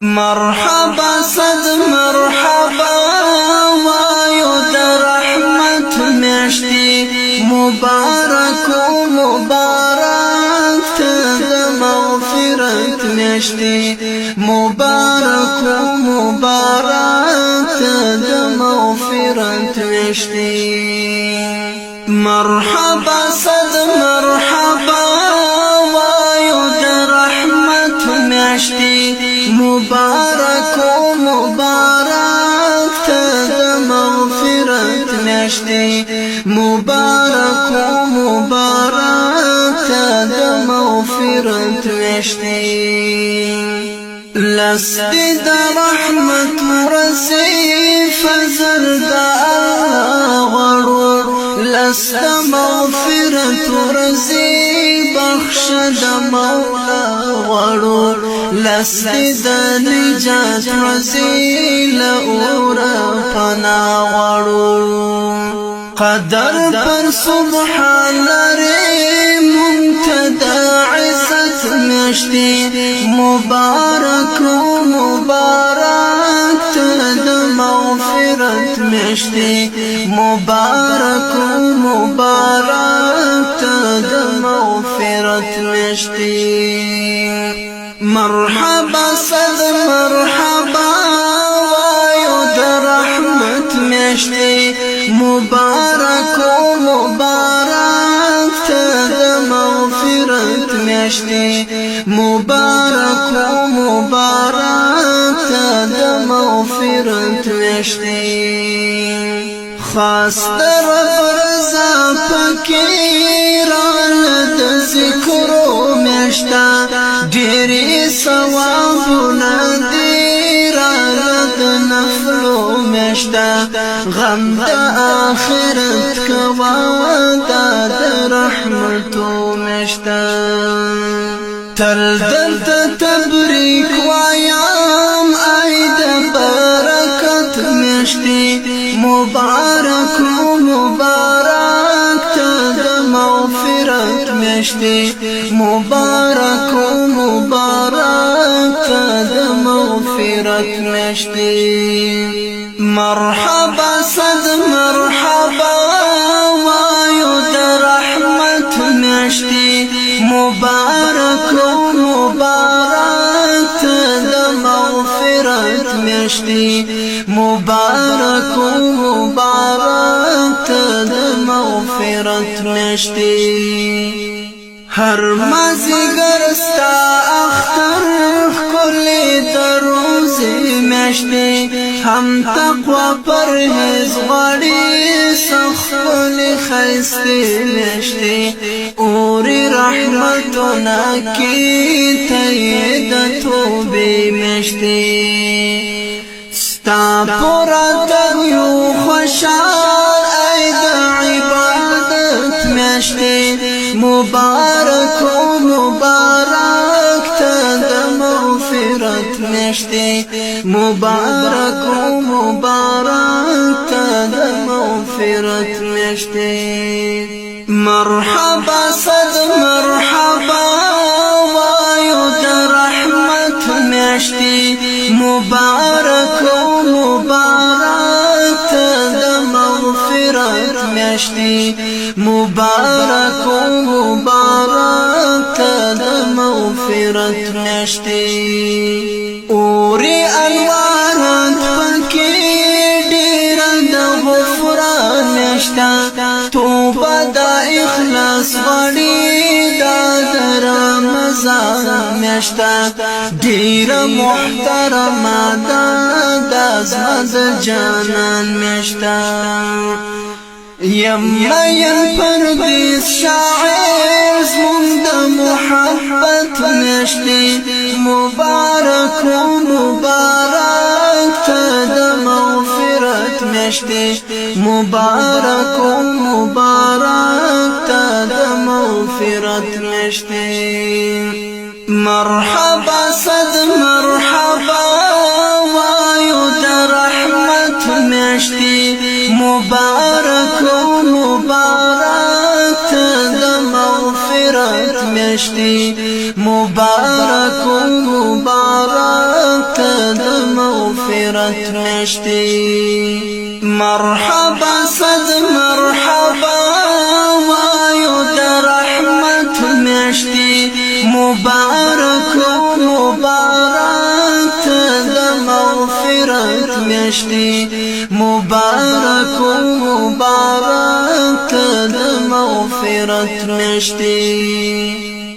مرحبا صد مرحبا وایو د رحمت میاشتې مبارک و مبارک ته د مغفرت میاشتې مبارک و مبارک ته د مغفرت میاشتې مرحبا صد مرحبا وایو د رحمت میاشتې مبارک و مبارک ته د مغفرت میاشتې مبارک و مبارک ته د مغفرت میاشتې لستی د رحمت ورځې فضل د الله غواړو لست مغفرت ورځې بخش د مولا غواړو لستی د نجات ورځې له اوره پناه غواړو قدر پر سبحان لري منتدى عزت میاشتې مبارک و مبارک ته د مغفرت میاشتې مبارک و مبارک ته د مغفرت میاشتې مرحبا صد مرحبا وایو د رحمت میاشتې مبارک و مبارک ته د مغفرت میاشتې مبارک و مبارک ته د مغفرت میاشتې خاص در رضا پکې راله د ذکرو میاشته ډېرې ثوابونه دي راله د نفلو میاشته غم د آخرت کوا دا د رحمتو میاشته تل دلته تبریک وایم ای د برکت میاشتې مبارک و مبارک ته د مغفرت میاشتې مبارک و مبارک ته د مغفرت میاشتې مرحبا صد مرحبا وایو د رحمت میاشتې مبارک و مبارک ته د مغفرت میاشتې مبارک و مبارک ته د مغفرت میاشتې هر مازیګر ستا اختر ښکلې د روزې میاشتې هم تقوا پرهیز غواړي ښکلې ښایستې میاشتې اورې رحمتونه کې ته یې د توبې میاشتې ستا په راتګ یو خوشحال ای د عبادت میاشتې مبارک و مبارک ته د مغفرت میاشتې مبارک و مبارک ته د مغفرت میاشتې مرحبا صد مرحبا وایو د رحمت میاشتې مبارک و مبارک ته د مغفرت میاشتې مبارک و مبارک ته د مغفرت میاشتې اورې انوارات پکې ډېره د غفران میاشته توبه د اخلاص غواړي دا د رمضان میاشته ډېره محترمه ده دا زما د جانان میاشته یم پردیس شاعر زمون د محبت میاشتې مبارک و مبارک ته د مغفرت میاشتې مبارک و مبارک ته د مغفرت میاشتې مرحبا صد مرحبا وایو د رحمت میاشتې مبارک و مبارک ته د مغفرت میاشتې مبارک و مبارک مغفرت میشتی مرحبا صد مرحبا وایو در رحمت میشتی مبارک مبارک د مغفرت میشتی مبارک مبارک د مغفرت میشتی